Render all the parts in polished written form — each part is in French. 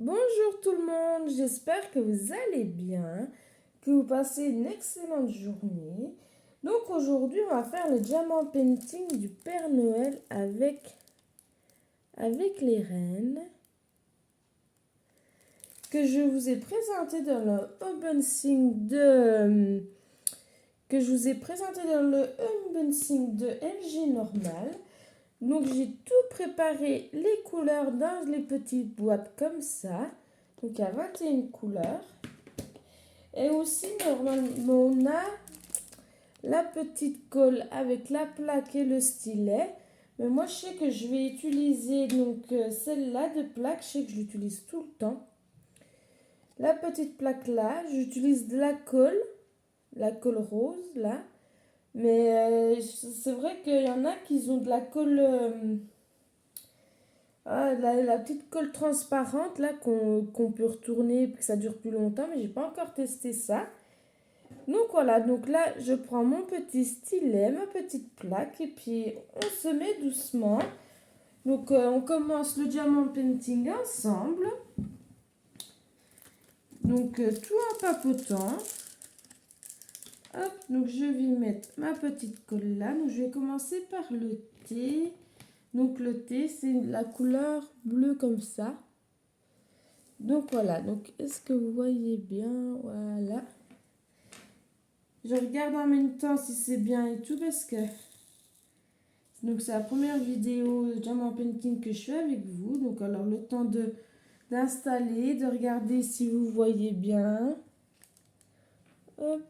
Bonjour tout le monde, j'espère que vous allez bien, que vous passez une excellente journée. Donc aujourd'hui, on va faire le diamant painting du Père Noël avec les rennes que je vous ai présenté dans le unboxing de LG Normal. Donc j'ai tout préparé les couleurs dans les petites boîtes comme ça. Donc il y a 21 couleurs. Et aussi, normalement, on a la petite colle avec la plaque et le stylet. Mais moi, je sais que je vais utiliser donc celle-là de plaque. Je sais que je l'utilise tout le temps. La petite plaque là, j'utilise de la colle rose là. Mais c'est vrai qu'il y en a qui ont de la colle, la petite colle transparente là qu'on peut retourner et que ça dure plus longtemps. Mais j'ai pas encore testé ça. Donc voilà, donc là je prends mon petit stylet, ma petite plaque et puis on se met doucement. Donc on commence le diamant painting ensemble. Donc tout en papotant. Hop, donc je vais mettre ma petite colle là. Donc je vais commencer par le thé. Donc le thé c'est la couleur bleue comme ça. Donc voilà, donc est-ce que vous voyez bien? Voilà. Je regarde en même temps si c'est bien et tout parce que donc c'est la première vidéo diamant painting que je fais avec vous. Donc alors le temps d'installer, de regarder si vous voyez bien. Hop.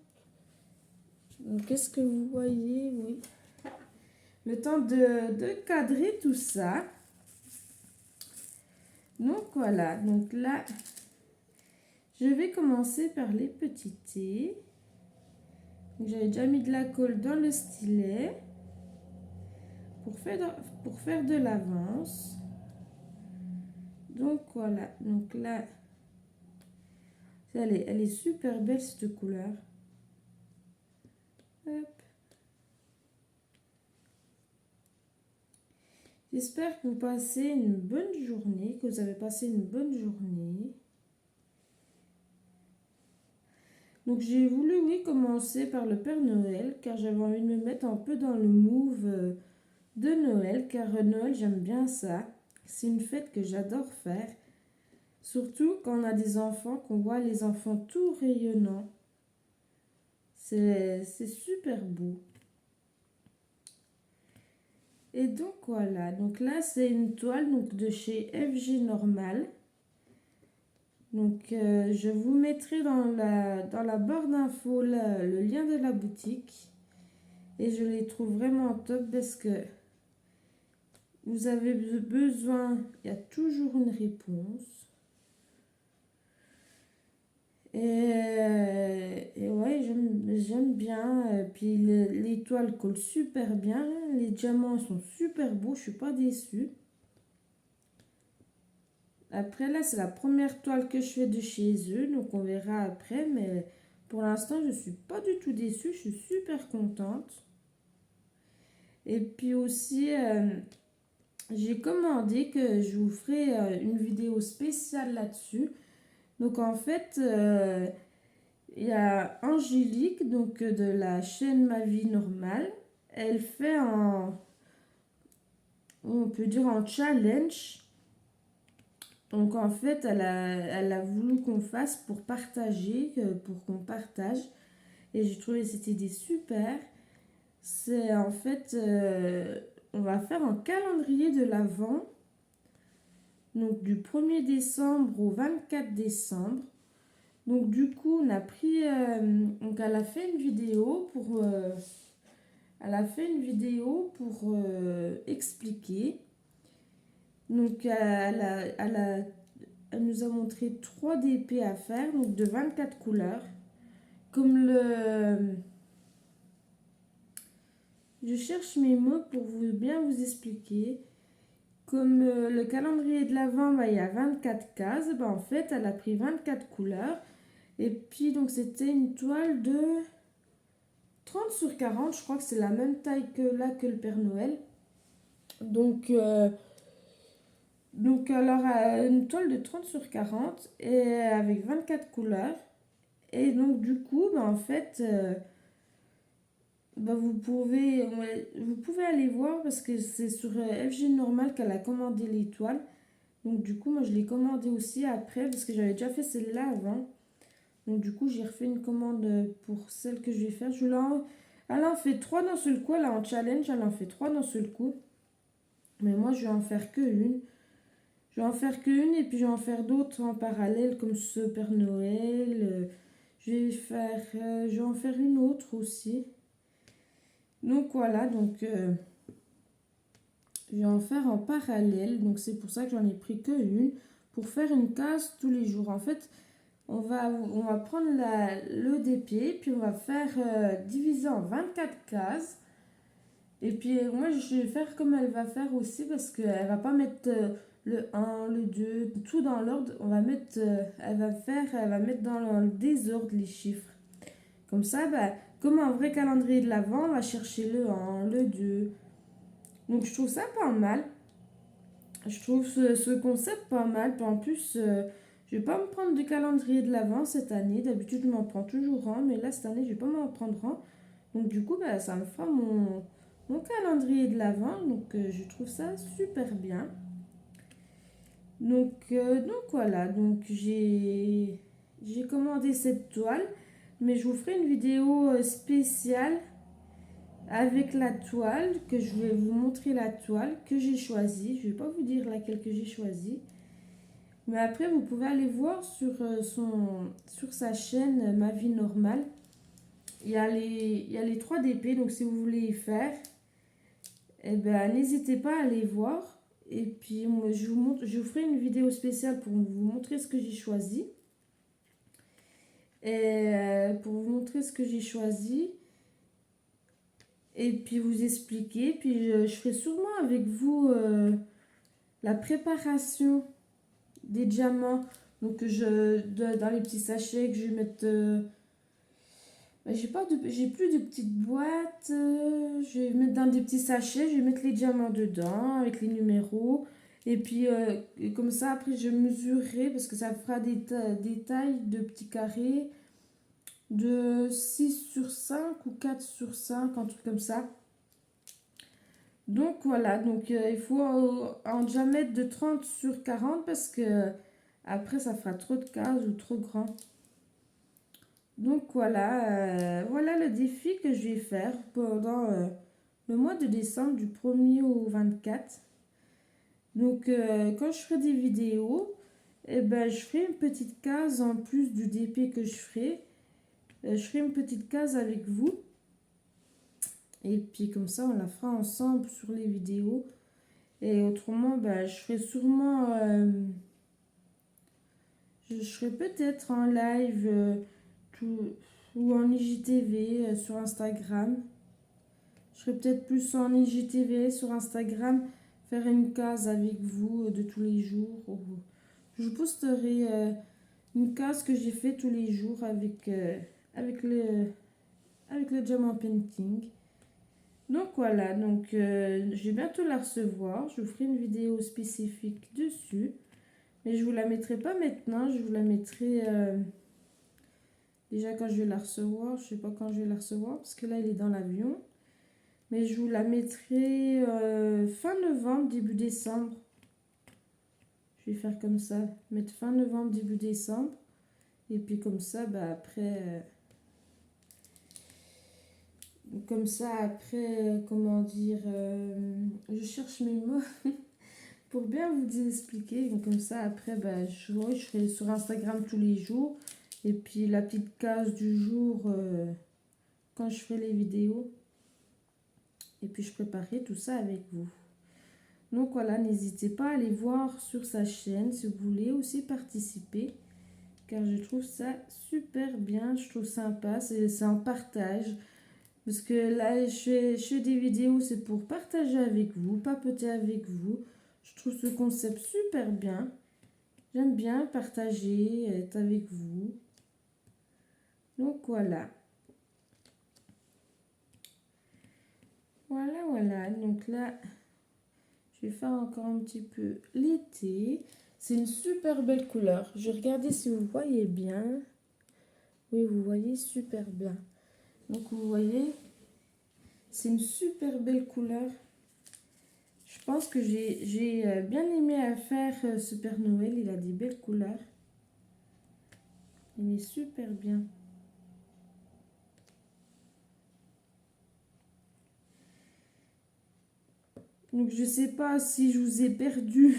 Donc est-ce que vous voyez? Oui. Le temps de cadrer tout ça. Donc voilà. Donc là, je vais commencer par les petits T. J'avais déjà mis de la colle dans le stylet pour faire de l'avance. Donc voilà. Donc là, elle est super belle cette couleur. Hop. J'espère que vous passez une bonne journée, que vous avez passé une bonne journée. Donc j'ai voulu, oui, commencer par le Père Noël, car j'avais envie de me mettre un peu dans le move de Noël, car Noël, j'aime bien ça. C'est une fête que j'adore faire. Surtout quand on a des enfants, qu'on voit les enfants tout rayonnants. C'est super beau. Et donc voilà, donc là c'est une toile donc, de chez FG Normal. Donc je vous mettrai dans la barre d'infos le lien de la boutique. Et je les trouve vraiment top parce que vous avez besoin, il y a toujours une réponse. Et ouais, j'aime bien. Puis les toiles collent super bien. Les diamants sont super beaux, je suis pas déçue. Après là, c'est la première toile que je fais de chez eux, donc on verra après. Mais pour l'instant, je suis pas du tout déçue, je suis super contente. Et puis aussi, j'ai commandé que je vous ferai une vidéo spéciale là-dessus. Donc en fait, il y a Angélique, donc de la chaîne Ma Vie Normale. Elle fait on peut dire un challenge. Donc en fait, elle a voulu qu'on fasse pour partager, pour qu'on partage. Et j'ai trouvé cette idée super. C'est en fait, on va faire un calendrier de l'Avent. Donc du 1er décembre au 24 décembre. Donc du coup, on a pris, donc elle a fait une vidéo pour expliquer. Donc elle nous a montré 3 DP à faire, donc de 24 couleurs. Comme je cherche mes mots pour bien vous expliquer. Comme le calendrier de l'Avent, bah, il y a 24 cases, bah, en fait, elle a pris 24 couleurs. Et puis, donc, c'était une toile de 30 sur 40. Je crois que c'est la même taille que là que le Père Noël. Donc, Donc alors une toile de 30 sur 40 et avec 24 couleurs. Et donc du coup, bah, en fait, bah, vous pouvez aller voir parce que c'est sur FG Normal qu'elle a commandé les toiles. Donc du coup, moi je l'ai commandé aussi après parce que j'avais déjà fait celle-là avant. Donc du coup, j'ai refait une commande pour celle que je vais faire. Elle en fait 3 d'un seul coup, elle est en challenge, elle en fait 3 d'un seul coup. Mais moi, je vais en faire que une. Je vais en faire qu'une et puis je vais en faire d'autres en parallèle comme ce Père Noël. Je vais en faire une autre aussi. Donc voilà, je vais en faire en parallèle. Donc c'est pour ça que j'en ai pris que une pour faire une case tous les jours. En fait, on va prendre le dépôt puis on va faire diviser en 24 cases. Et puis moi je vais faire comme elle va faire aussi parce qu'elle va pas mettre le un le 2 tout dans l'ordre. Elle va mettre dans le désordre les chiffres. Comme ça, bah, comme un vrai calendrier de l'Avent, on va chercher le un le 2. Donc je trouve ça pas mal. Je trouve ce concept pas mal. Puis en plus, je vais pas me prendre de calendrier de l'Avent cette année. D'habitude, je m'en prends toujours un. Mais là, cette année, je vais pas m'en prendre un. Donc du coup, bah, ça me fera mon calendrier de l'Avent. Donc je trouve ça super bien. Donc voilà. Donc j'ai commandé cette toile. Mais je vous ferai une vidéo spéciale avec la toile, que je vais vous montrer la toile que j'ai choisie. Je ne vais pas vous dire laquelle que j'ai choisie. Mais après, vous pouvez aller voir sur sa chaîne Ma Vie Normale. Il y a les 3 DP, donc si vous voulez y faire, eh ben, n'hésitez pas à aller voir. Et puis, moi, je vous ferai une vidéo spéciale pour vous montrer ce que j'ai choisi. Et pour vous montrer ce que j'ai choisi. Et puis vous expliquer. Puis je ferai sûrement avec vous la préparation des diamants. Donc dans les petits sachets que je vais mettre. J'ai plus de petites boîtes. Je vais mettre dans des petits sachets. Je vais mettre les diamants dedans avec les numéros. Et puis comme ça après je mesurerai parce que ça fera des tailles de petits carrés de 6 sur 5 ou 4 sur 5, un truc comme ça. Donc voilà, il faut en diamètre de 30 sur 40 parce que après ça fera trop de cases ou trop grand. Donc voilà, voilà le défi que je vais faire pendant le mois de décembre du 1er au 24. Donc quand je ferai des vidéos, eh ben, je ferai une petite case en plus du DP que je ferai. Je ferai une petite case avec vous. Et puis comme ça, on la fera ensemble sur les vidéos. Et autrement, bah, je ferai sûrement... je serai peut-être en live ou en IGTV sur Instagram. Je serai peut-être plus en IGTV sur Instagram, faire une case avec vous de tous les jours. Je posterai une case que j'ai fait tous les jours avec le diamant painting. Donc voilà, je vais bientôt la recevoir. Je vous ferai une vidéo spécifique dessus. Mais je vous la mettrai pas maintenant, je vous la mettrai déjà quand je vais la recevoir. Je sais pas quand je vais la recevoir parce que là il est dans l'avion. Mais je vous la mettrai fin novembre, début décembre. Je vais faire comme ça, mettre fin novembre, début décembre. Et puis comme ça, bah après, comment dire, je cherche mes mots. Pour bien vous expliquer, donc comme ça après je ferai sur Instagram tous les jours et puis la petite case du jour quand je ferai les vidéos et puis je préparerai tout ça avec vous. Donc voilà, n'hésitez pas à aller voir sur sa chaîne si vous voulez aussi participer car je trouve ça super bien, je trouve sympa, c'est un partage. Parce que là, je fais des vidéos, c'est pour partager avec vous, papoter avec vous. Je trouve ce concept super bien. J'aime bien partager, être avec vous. Donc voilà. Voilà. Donc là, Je vais faire encore un petit peu l'été. C'est une super belle couleur. Je vais regarder si vous voyez bien. Oui, vous voyez super bien. Donc vous voyez, c'est une super belle couleur. Je pense que j'ai bien aimé à faire ce Père Noël. Il a des belles couleurs. Il est super bien. Donc je sais pas si je vous ai perdu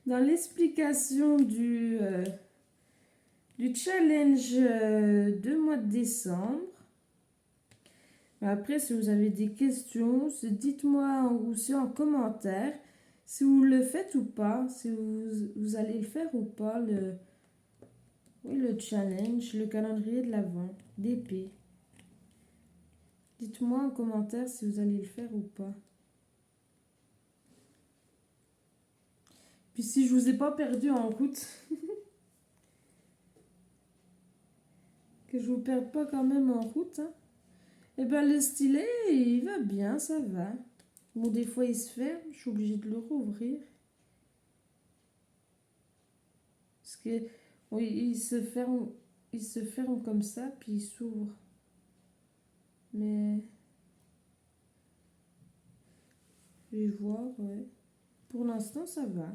dans l'explication du challenge de mois de décembre. Après, si vous avez des questions, dites-moi aussi en commentaire si vous le faites ou pas, si vous allez le faire ou pas, le challenge, le calendrier de l'Avent, d'épée. Dites-moi en commentaire si vous allez le faire ou pas. Puis si je vous ai pas perdu en route, que je vous perde pas quand même en route, hein. Et ben le stylet, il va bien, ça va. Bon, des fois il se ferme, je suis obligée de le rouvrir. Parce que oui, il se ferme comme ça, puis il s'ouvre. Mais je vais voir, ouais. Pour l'instant, ça va.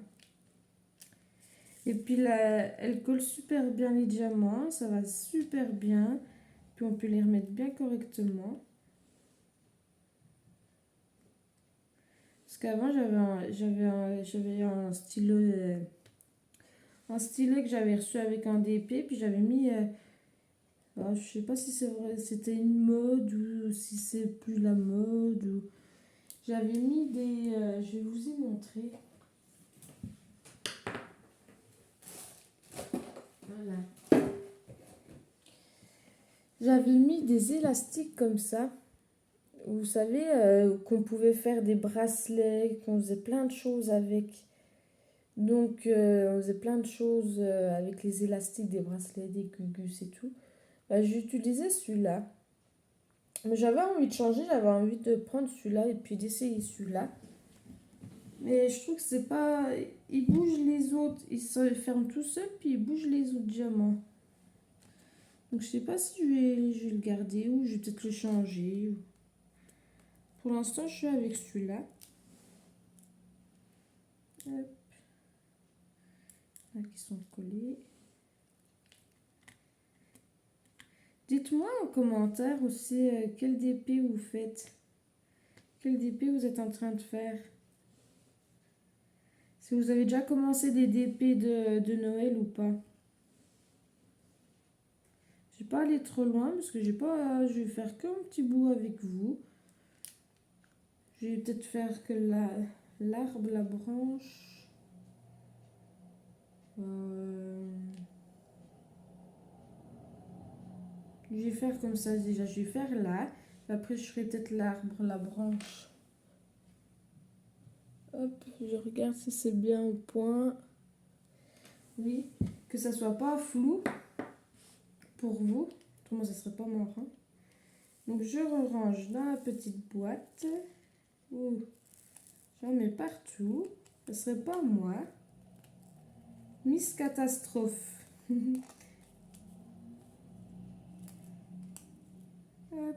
Et puis là, elle colle super bien les diamants, ça va super bien. Puis on peut les remettre bien correctement. Parce qu'avant, j'avais un stylo, que j'avais reçu avec un DP, puis j'avais mis, alors, je sais pas si c'est vrai, c'était une mode ou si c'est plus la mode. J'avais mis des, je vais vous y montrer. Voilà. J'avais mis des élastiques comme ça. Vous savez qu'on pouvait faire des bracelets, qu'on faisait plein de choses avec. Donc, on faisait plein de choses avec les élastiques des bracelets, des gugus et tout. Bah, j'utilisais celui-là. Mais j'avais envie de changer, j'avais envie de prendre celui-là et puis d'essayer celui-là. Mais je trouve que c'est pas... Il bouge les autres, il se ferme tout seul, puis il bouge les autres diamants. Donc je sais pas si je vais le garder ou je vais peut-être le changer. Pour l'instant, je suis avec celui-là. Hop. Là, qui sont collés. Dites-moi en commentaire aussi quel DP vous faites. Quel DP vous êtes en train de faire. Si vous avez déjà commencé des DP de Noël ou pas. Je vais pas aller trop loin parce que je vais faire qu'un petit bout avec vous. Je vais peut-être faire que l'arbre, la branche. Je vais faire comme ça déjà. Je vais faire là. Après, je ferai peut-être l'arbre, la branche. Hop, je regarde si c'est bien au point. Oui, que ça soit pas flou pour vous. Autrement, ça serait pas marrant. Donc, je range dans la petite boîte. Ouh, j'en mets partout. Ce serait pas moi. Miss Catastrophe. Hop.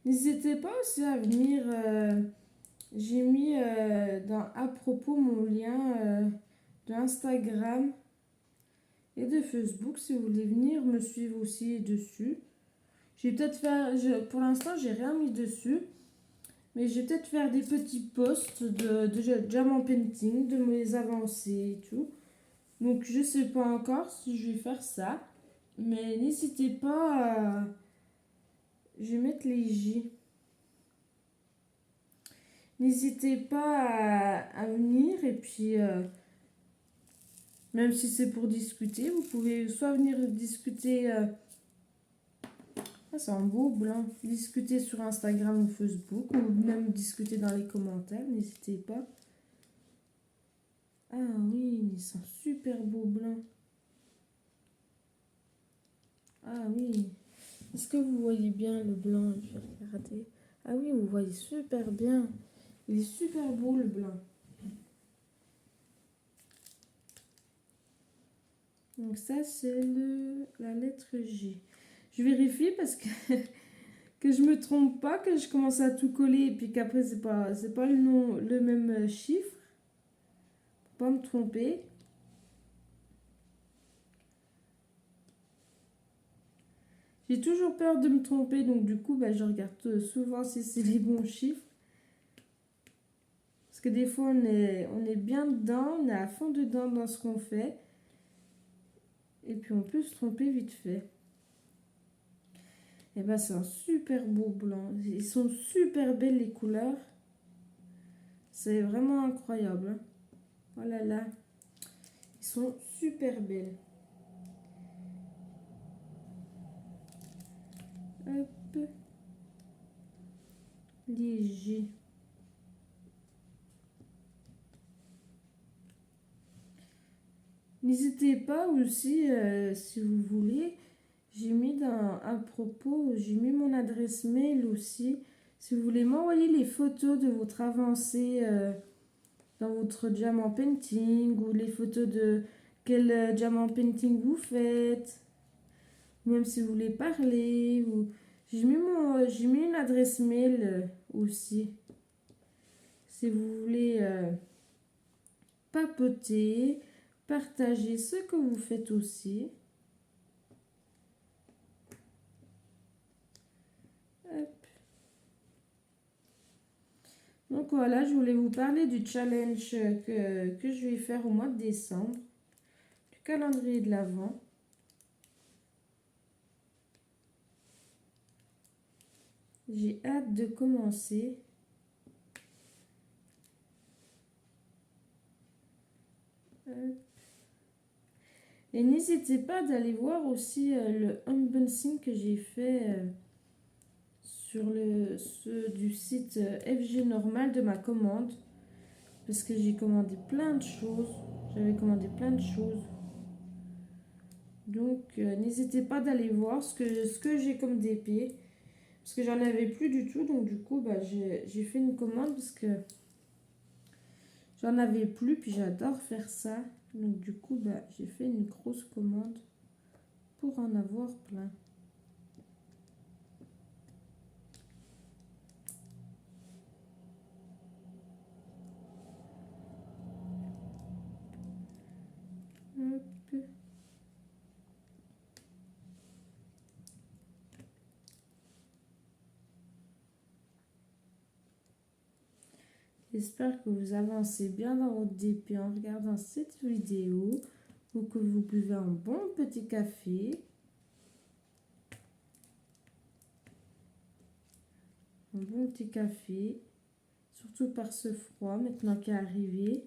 N'hésitez pas aussi à venir. J'ai mis dans à propos mon lien de Instagram et de Facebook si vous voulez venir me suivre aussi dessus. J'ai peut-être faire, pour l'instant j'ai rien mis dessus, mais j'ai peut-être faire des petits posts de diamant painting, de mes avancées et tout. Donc je sais pas encore si je vais faire ça, mais n'hésitez pas à... Je vais mettre les J. N'hésitez pas à venir et puis même si c'est pour discuter, vous pouvez soit venir discuter... Ah, c'est un beau blanc. Discuter sur Instagram ou Facebook ou même discuter dans les commentaires, n'hésitez pas. Ah oui, c'est un super beau blanc. Ah oui. Est-ce que vous voyez bien le blanc? Je vais regarder. Ah oui, vous voyez super bien. Il est super beau le blanc. Donc ça, c'est la lettre J. Je vérifie parce que, que je me trompe pas, que je commence à tout coller et puis qu'après, c'est pas le nom, le même chiffre. Faut pas me tromper. J'ai toujours peur de me tromper, donc du coup, bah, je regarde souvent si c'est les bons chiffres. Parce que des fois, on est bien dedans, on est à fond dedans dans ce qu'on fait. Et puis, on peut se tromper vite fait. Et ben, c'est un super beau blanc. Ils sont super belles, les couleurs. C'est vraiment incroyable. Hein. Oh là là. Ils sont super belles. Hop. Léger. N'hésitez pas aussi, si vous voulez, j'ai mis à propos, j'ai mis mon adresse mail aussi. Si vous voulez m'envoyer les photos de votre avancée dans votre diamant painting ou les photos de quel diamant painting vous faites, même si vous voulez parler. Ou... j'ai mis une adresse mail aussi. Si vous voulez papoter, partager ce que vous faites aussi. Hop. Donc voilà, je voulais vous parler du challenge que je vais faire au mois de décembre, du calendrier de l'Avent. J'ai hâte de commencer. Et n'hésitez pas d'aller voir aussi le unboxing que j'ai fait sur du site FG Normal de ma commande. Parce que j'ai commandé plein de choses. J'avais commandé plein de choses. Donc n'hésitez pas d'aller voir ce que j'ai comme DP. Parce que j'en avais plus du tout. Donc du coup, bah, j'ai fait une commande parce que j'en avais plus. Puis j'adore faire ça. Donc du coup, bah, j'ai fait une grosse commande pour en avoir plein. Hop. J'espère que vous avancez bien dans votre DP en regardant cette vidéo ou que vous buvez un bon petit café. Un bon petit café, surtout par ce froid maintenant qui est arrivé.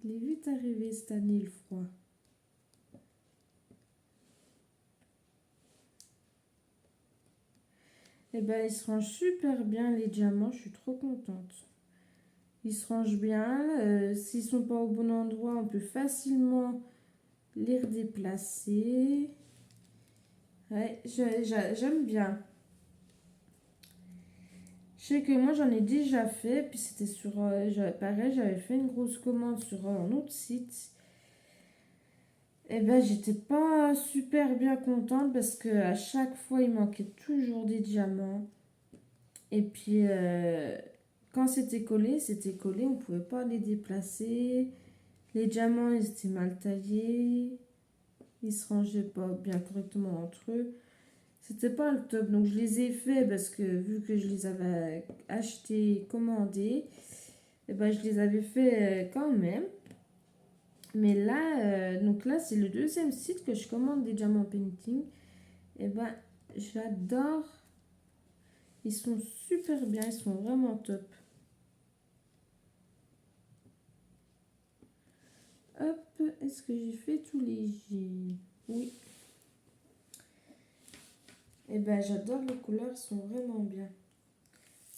Il est vite arrivé cette année le froid. Et ben ils se rangent super bien les diamants, je suis trop contente. Ils se rangent bien, s'ils sont pas au bon endroit, on peut facilement les redéplacer. Ouais, j'aime bien. Je sais que moi j'en ai déjà fait, puis c'était sur, pareil, j'avais fait une grosse commande sur un autre site. Et ben j'étais pas super bien contente parce que à chaque fois il manquait toujours des diamants. Et puis quand c'était collé, on pouvait pas les déplacer. Les diamants ils étaient mal taillés, ils se rangeaient pas bien correctement entre eux. C'était pas le top, donc je les ai fait parce que vu que je les avais achetés, commandés, et ben je les avais fait quand même. Mais là, donc là c'est le deuxième site que je commande des diamants painting. Et ben j'adore. Ils sont super bien, ils sont vraiment top. Hop, est-ce que j'ai fait tous les J? Oui. Et ben j'adore les couleurs, elles sont vraiment bien.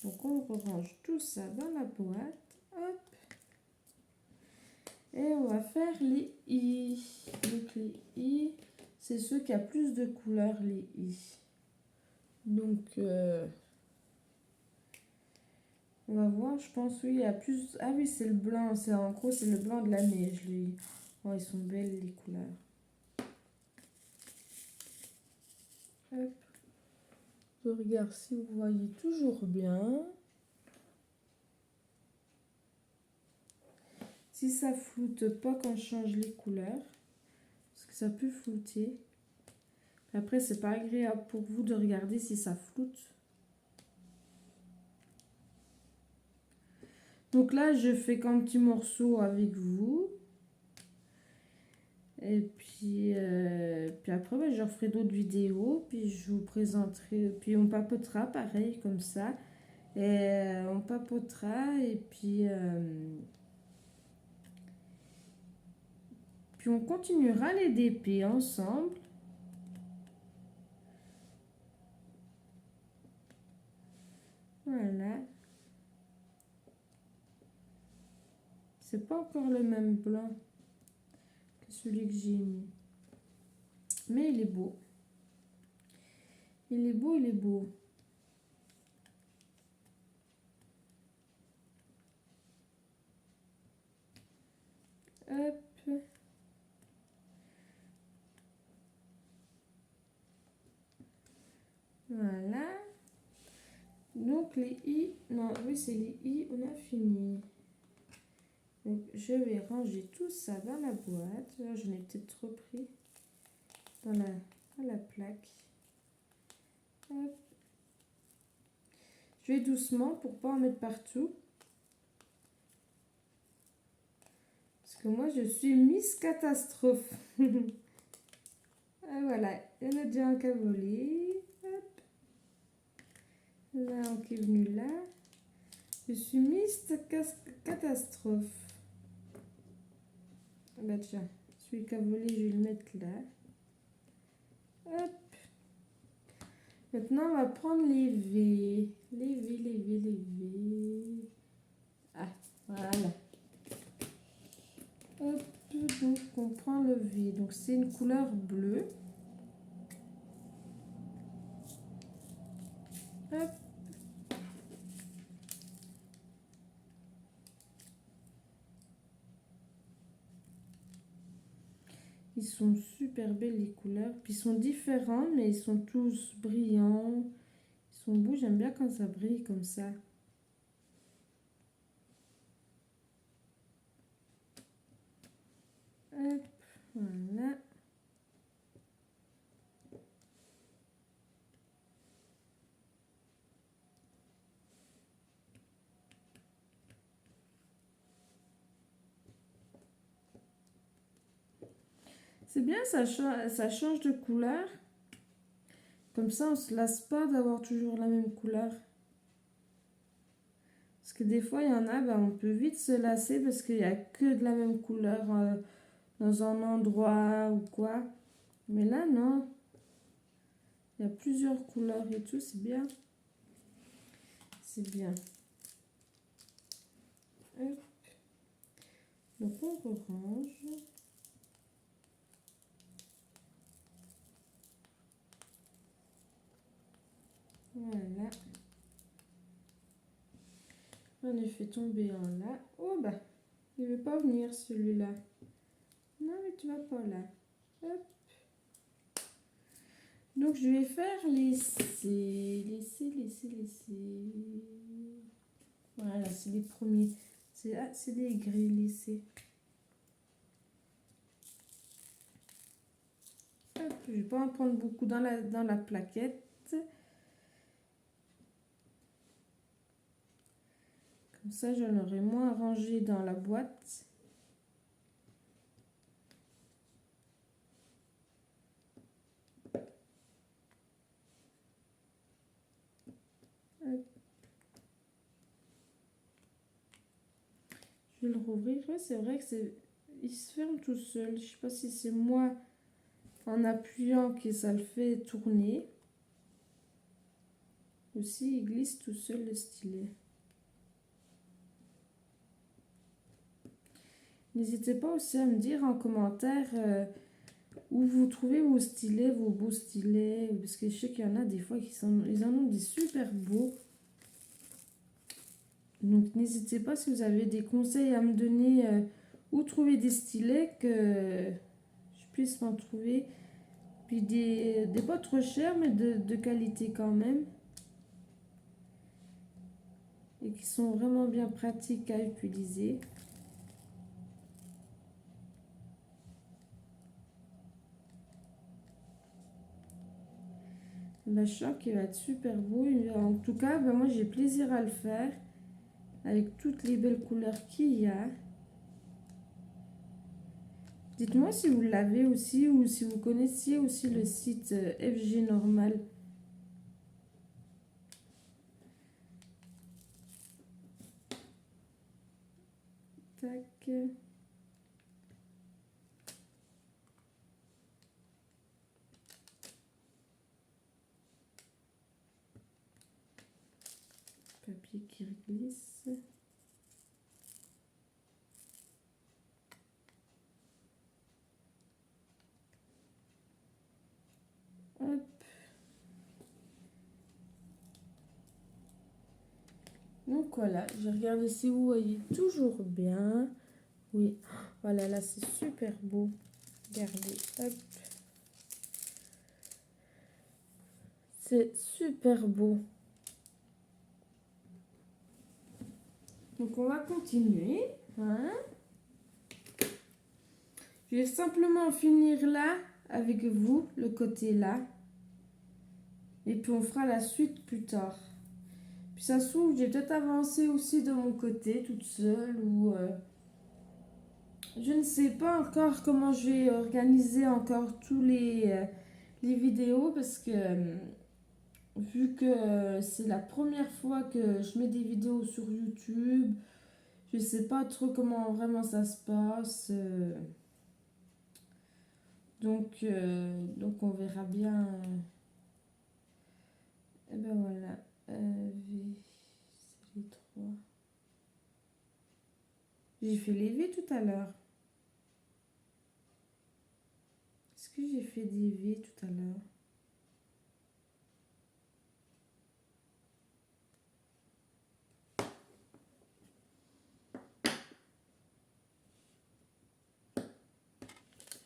Donc on range tout ça dans la boîte. Hop. Et on va faire les I. Donc les I, c'est ceux qui a plus de couleurs, les I. Donc, on va voir, je pense, oui, il y a plus... Ah oui, c'est le blanc, c'est en gros, c'est le blanc de la neige, lui. Oh, ils sont belles, les couleurs. Hop. Je regarde si vous voyez toujours bien. Si ça floute pas quand je change les couleurs, parce que ça peut flouter. Après, c'est pas agréable pour vous de regarder si ça floute. Donc là, je fais qu'un petit morceau avec vous. Et puis après, bah, je referai d'autres vidéos. Puis je vous présenterai. Puis on papotera pareil, comme ça. Et on papotera. Et puis on continuera les DP ensemble. Voilà. C'est pas encore le même blanc que celui que j'ai mis. Mais il est beau. Il est beau, il est beau. Hop. Voilà. Donc les i, non, oui c'est les i, on a fini. Donc je vais ranger tout ça dans la boîte. Là, j'en ai peut-être trop pris dans la plaque. Hop. Je vais doucement pour pas en mettre partout. Parce que moi je suis Miss Catastrophe. Ah, voilà, il y en a déjà un qui a volé. Hop. Là, un qui est venu là. Je suis Miss Catastrophe. Ah bah tiens, celui qui a volé, je vais le mettre là. Hop. Maintenant, on va prendre les V. Les V, les V, les V. Ah, voilà. Hop, donc on prend le V. Donc c'est une couleur bleue. Hop. Ils sont super belles les couleurs. Puis ils sont différents, mais ils sont tous brillants. Ils sont beaux. J'aime bien quand ça brille comme ça. Hop, voilà. C'est bien, ça change de couleur. Comme ça, on ne se lasse pas d'avoir toujours la même couleur. Parce que des fois, il y en a, on peut vite se lasser parce qu'il n'y a que de la même couleur dans un endroit ou quoi. Mais là, non. Il y a plusieurs couleurs et tout, c'est bien. C'est bien. Hop. Donc, on range. Voilà. On a fait tomber un là. Oh bah, il ne veut pas venir celui-là. Non, mais tu vas pas là. Hop. Donc je vais faire laisser. Voilà, c'est les premiers. C'est des gris laissés. Hop, je vais pas en prendre beaucoup dans la plaquette. Comme ça, j'en aurai moins rangé dans la boîte. Hop. Je vais le rouvrir. Ouais, c'est vrai que il se ferme tout seul. Je sais pas si c'est moi en appuyant que ça le fait tourner. Ou si il glisse tout seul le stylet. N'hésitez pas aussi à me dire en commentaire où vous trouvez vos stylets, vos beaux stylets. Parce que je sais qu'il y en a des fois ils en ont des super beaux. Donc n'hésitez pas si vous avez des conseils à me donner où trouver des stylets que je puisse m'en trouver. Puis des pas trop chers mais de qualité quand même. Et qui sont vraiment bien pratiques à utiliser. Ben, je sens qu'il va être super beau. En tout cas, ben, moi j'ai plaisir à le faire. Avec toutes les belles couleurs qu'il y a. Dites-moi si vous l'avez aussi ou si vous connaissiez aussi le site FG Normal. Tac. Papier qui glisse. Hop. Donc voilà, je regarde si vous voyez toujours bien. Oui, voilà, là c'est super beau. Regardez, hop. C'est super beau. Donc on va continuer. Hein. Je vais simplement finir là avec vous, le côté là. Et puis on fera la suite plus tard. Puis ça se trouve, j'ai peut-être avancé aussi de mon côté, toute seule. Ou je ne sais pas encore comment je vais organiser encore tous les vidéos. Parce que vu que c'est la première fois que je mets des vidéos sur YouTube, je sais pas trop comment vraiment ça se passe. Donc on verra bien. Et ben voilà. V, c'est les 3. J'ai fait les V tout à l'heure. Est-ce que j'ai fait des V tout à l'heure?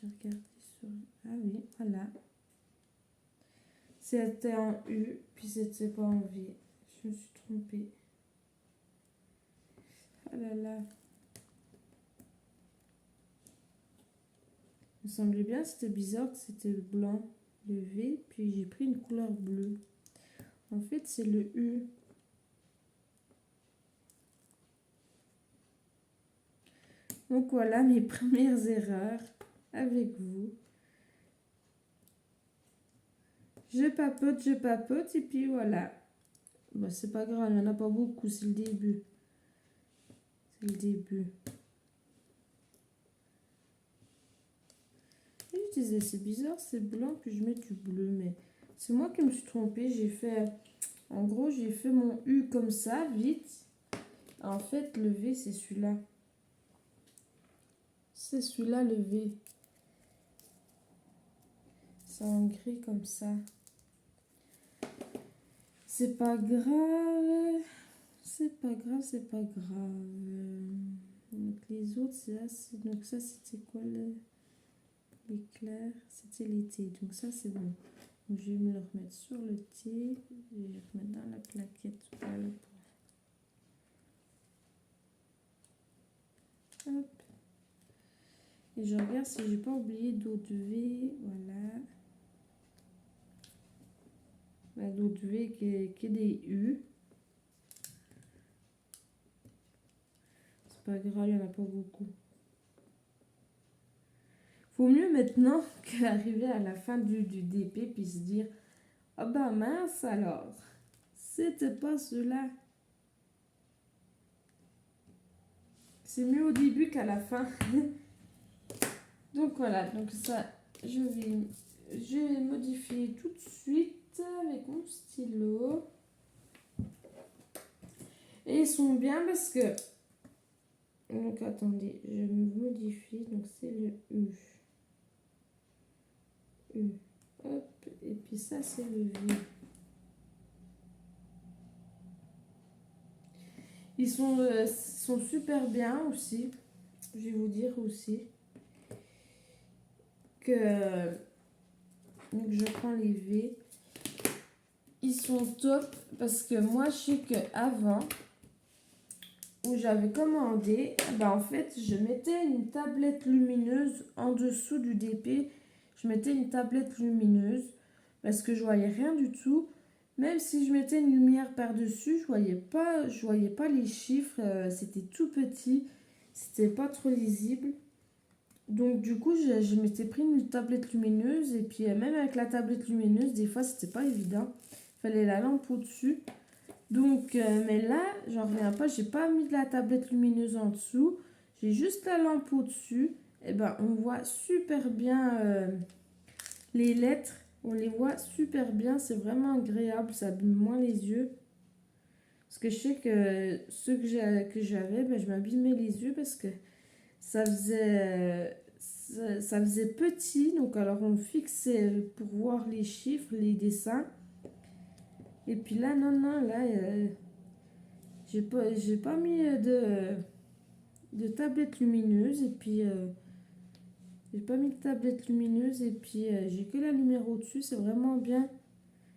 Je vais regarder sur... Ah oui, voilà. C'était en U, puis c'était pas en V. Je me suis trompée. Ah là là. Il me semblait bien, c'était bizarre que c'était le blanc, le V, puis j'ai pris une couleur bleue. En fait, c'est le U. Donc voilà mes premières erreurs avec vous. Je papote, et puis voilà. Bah, c'est pas grave, il n'y en a pas beaucoup, c'est le début. C'est le début. Et je disais, c'est bizarre, c'est blanc, puis je mets du bleu, mais c'est moi qui me suis trompée. J'ai fait, en gros, j'ai fait mon U comme ça, vite. En fait, le V, c'est celui-là. C'est celui-là, le V. C'est en gris comme ça. C'est pas grave. C'est pas grave, c'est pas grave. Donc les autres, c'est là. Donc ça, c'était quoi l'éclair? C'était les T. Donc ça, c'est bon. Donc je vais me le remettre sur le T. Je vais le remettre dans la plaquette. Voilà. Hop. Et je regarde si j'ai pas oublié d'autres V. Voilà. D'autres V qui est des U. C'est pas grave, il n'y en a pas beaucoup. Faut mieux maintenant qu'arriver à la fin du DP puis se dire ah bah mince alors, c'était pas cela. C'est mieux au début qu'à la fin. Donc voilà, donc ça, je vais modifier tout de suite avec mon stylo. Et ils sont bien parce que... Donc attendez, je modifie, donc c'est le U. U. Hop, et puis ça, c'est le V. Ils sont super bien aussi. Je vais vous dire aussi que donc je prends les V. Ils sont top parce que moi, je sais qu'avant, où j'avais commandé, bah en fait, je mettais une tablette lumineuse en dessous du DP. Je mettais une tablette lumineuse parce que je voyais rien du tout. Même si je mettais une lumière par-dessus, je voyais pas les chiffres. C'était tout petit, c'était pas trop lisible. Donc du coup, je m'étais pris une tablette lumineuse et puis même avec la tablette lumineuse, des fois, c'était pas évident. Il fallait la lampe au-dessus. Donc, mais là, j'en reviens pas, j'ai pas mis de la tablette lumineuse en dessous, j'ai juste la lampe au-dessus. Et ben, on voit super bien les lettres, on les voit super bien, c'est vraiment agréable, ça abîme moins les yeux. Parce que je sais que ceux que j'avais, ben, je m'abîmais les yeux parce que ça faisait, ça faisait petit, donc alors on fixait pour voir les chiffres, les dessins. Et puis là, non, là, j'ai pas mis de tablette lumineuse et puis j'ai pas mis de tablette lumineuse et puis j'ai que la lumière au-dessus, c'est vraiment bien.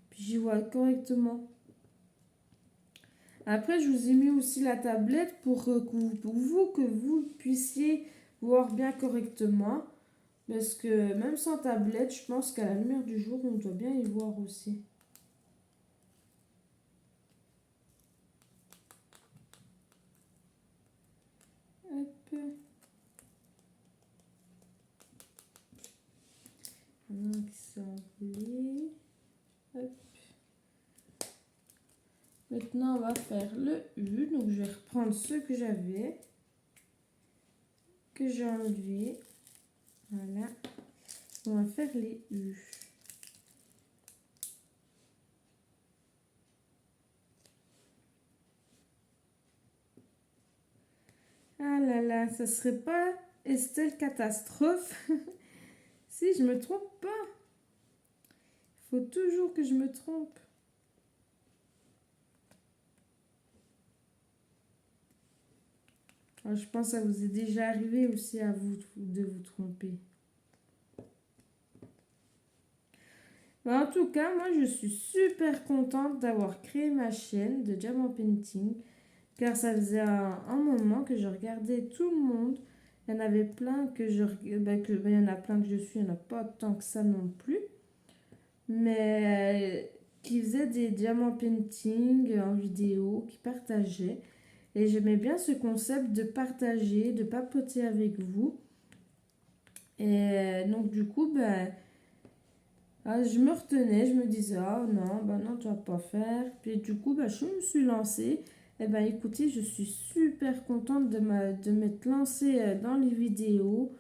Puis j'y vois correctement. Après, je vous ai mis aussi la tablette pour que vous puissiez voir bien correctement. Parce que même sans tablette, je pense qu'à la lumière du jour, on doit bien y voir aussi. Hop. Maintenant qui s'est envolé. Hop. Maintenant, on va faire le U. Donc, je vais reprendre ceux que j'avais, que j'ai enlevé. Voilà. On va faire les U. Ah là là, ça serait pas Estelle Catastrophe si je me trompe pas. Il faut toujours que je me trompe. Alors, je pense que ça vous est déjà arrivé aussi à vous de vous tromper. Mais en tout cas, moi je suis super contente d'avoir créé ma chaîne de Diamant Painting. Car ça faisait un moment que je regardais tout le monde. Il y en avait plein il y en a plein que je suis, il n'y en a pas tant que ça non plus. Mais qui faisaient des diamants painting en vidéo, qui partageaient. Et j'aimais bien ce concept de partager, de papoter avec vous. Et donc du coup, je me retenais, je me disais, ah non, non, tu vas pas faire. Puis du coup, je me suis lancée. Eh ben écoutez, je suis super contente de m'être lancée dans les vidéos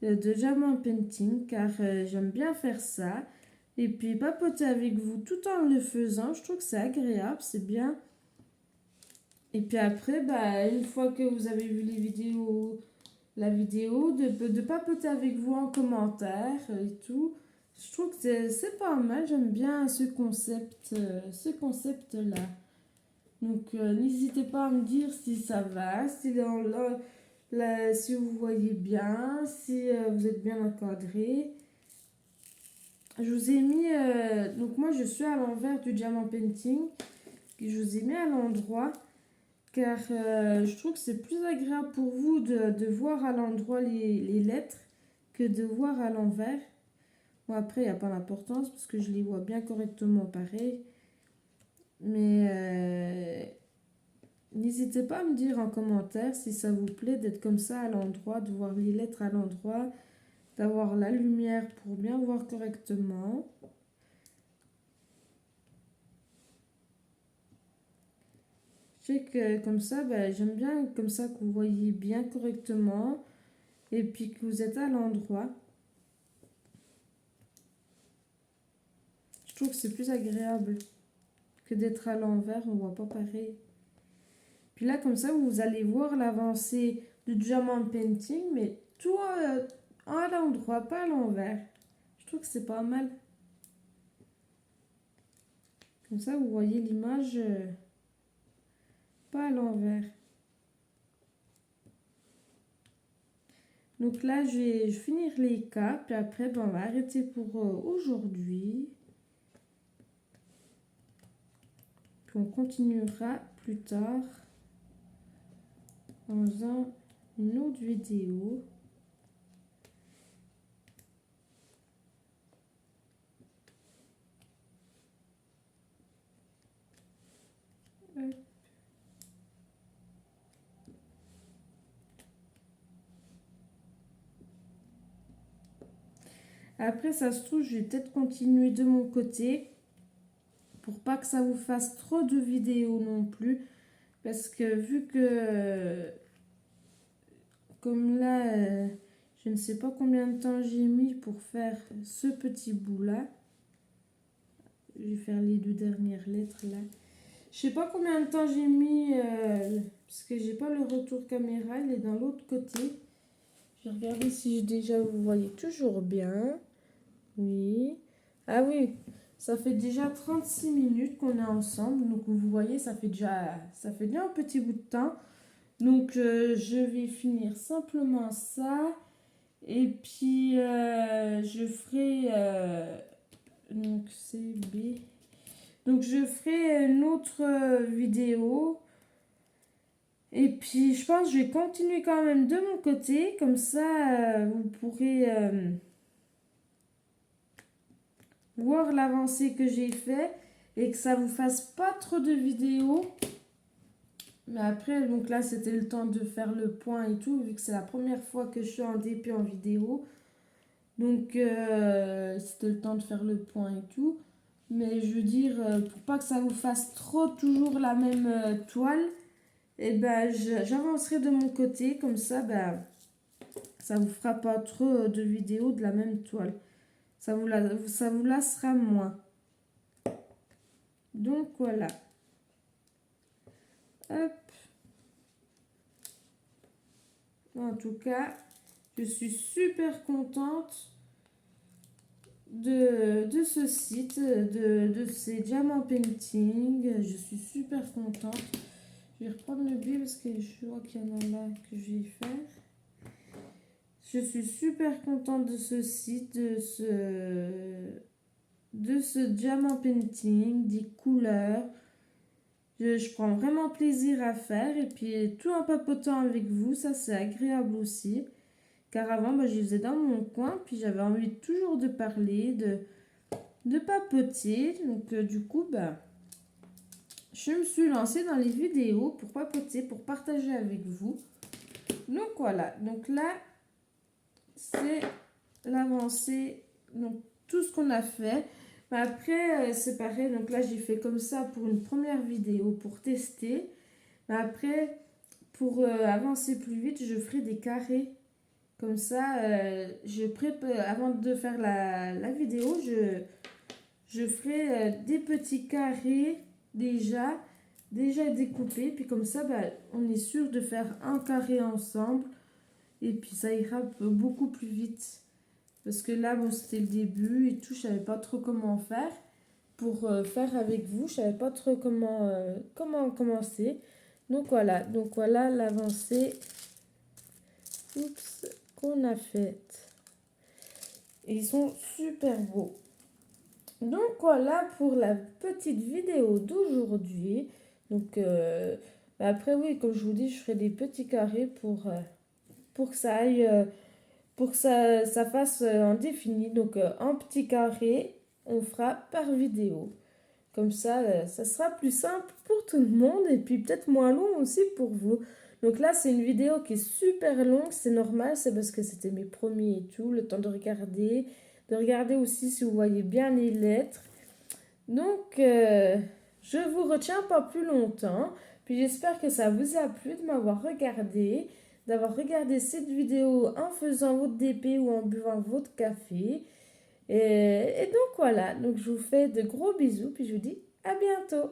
de diamant painting car j'aime bien faire ça. Et puis papoter avec vous tout en le faisant, je trouve que c'est agréable, c'est bien. Et puis après, une fois que vous avez vu la vidéo, de papoter avec vous en commentaire et tout. Je trouve que c'est pas mal, j'aime bien ce concept-là. Donc n'hésitez pas à me dire si ça va, si vous voyez bien, si vous êtes bien encadré. Je vous ai mis, donc moi je suis à l'envers du diamant painting, je vous ai mis à l'endroit car je trouve que c'est plus agréable pour vous de voir à l'endroit les lettres que de voir à l'envers. Bon, après, il n'y a pas d'importance parce que je les vois bien correctement pareil. Mais n'hésitez pas à me dire en commentaire si ça vous plaît d'être comme ça à l'endroit, de voir les lettres à l'endroit, d'avoir la lumière pour bien voir correctement. Je sais que comme ça, j'aime bien comme ça que vous voyez bien correctement et puis que vous êtes à l'endroit. Je trouve que c'est plus agréable que d'être à l'envers, on voit pas pareil. Puis là, comme ça, vous allez voir l'avancée du diamant painting, mais tout à l'endroit, pas à l'envers. Je Je trouve que c'est pas mal. Comme ça, vous voyez l'image pas à l'envers. Donc là, je vais finir les cas, puis après, ben, on va arrêter pour aujourd'hui. Puis on continuera plus tard en faisant une autre vidéo. Hop. Après, ça se trouve, je vais peut-être continuer de mon côté pour pas que ça vous fasse trop de vidéos non plus. Parce que vu que, comme là, je ne sais pas combien de temps j'ai mis pour faire ce petit bout-là. Je vais faire les 2 dernières lettres là. Je sais pas combien de temps j'ai mis, parce que j'ai pas le retour caméra, il est dans l'autre côté. Je vais regarder si déjà vous voyez toujours bien. Oui. Ah oui, ça fait déjà 36 minutes qu'on est ensemble. Donc vous voyez, ça fait déjà un petit bout de temps. Donc je vais finir simplement ça. Et puis je ferai donc c'est B. Donc je ferai une autre vidéo. Et puis je pense que je vais continuer quand même de mon côté. Comme ça, vous pourrez voir l'avancée que j'ai fait. Et que ça vous fasse pas trop de vidéos. Mais après, donc là, c'était le temps de faire le point et tout. Vu que c'est la première fois que je suis en DP en vidéo. Donc c'était le temps de faire le point et tout. Mais je veux dire, pour pas que ça vous fasse trop toujours la même toile, et ben j'avancerai de mon côté, comme ça, ben, ça vous fera pas trop de vidéos de la même toile. Ça vous lassera moins. Donc voilà. Hop. En tout cas, je suis super contente de ce site, de ces diamants painting. Je suis super contente. Je vais reprendre le billet parce que je vois qu'il y en a là que je vais faire. Je suis super contente de ce site, de ce diamant painting, des couleurs. Je prends vraiment plaisir à faire et puis tout en papotant avec vous, ça c'est agréable aussi. Car avant, bah, je faisais dans mon coin, puis j'avais envie toujours de parler, de papoter. Donc du coup, bah, je me suis lancée dans les vidéos pour papoter, pour partager avec vous. Donc voilà, donc là, c'est l'avancée, donc tout ce qu'on a fait. Mais après, c'est pareil, donc là, j'ai fait comme ça pour une première vidéo, pour tester. Mais après, pour avancer plus vite, je ferai des carrés. Comme ça, je prépare, avant de faire la vidéo, je ferai des petits carrés déjà découpés. Puis comme ça, bah, on est sûr de faire un carré ensemble. Et puis ça ira beaucoup plus vite. Parce que là, bon, c'était le début et tout, je savais pas trop comment faire. Pour faire avec vous, je savais pas trop comment commencer. Donc voilà l'avancée qu'on a faite. Et ils sont super beaux. Donc voilà pour la petite vidéo d'aujourd'hui. Donc après oui, comme je vous dis, je ferai des petits carrés pour que ça aille, pour que ça fasse en défini. Donc un petit carré, on fera par vidéo. Comme ça, ça sera plus simple pour tout le monde et puis peut-être moins long aussi pour vous. Donc là, c'est une vidéo qui est super longue, c'est normal, c'est parce que c'était mes premiers et tout, le temps de regarder aussi si vous voyez bien les lettres. Donc, je vous retiens pas plus longtemps, puis j'espère que ça vous a plu de m'avoir regardé, d'avoir regardé cette vidéo en faisant votre DP ou en buvant votre café. Et donc voilà, donc je vous fais de gros bisous, puis je vous dis à bientôt.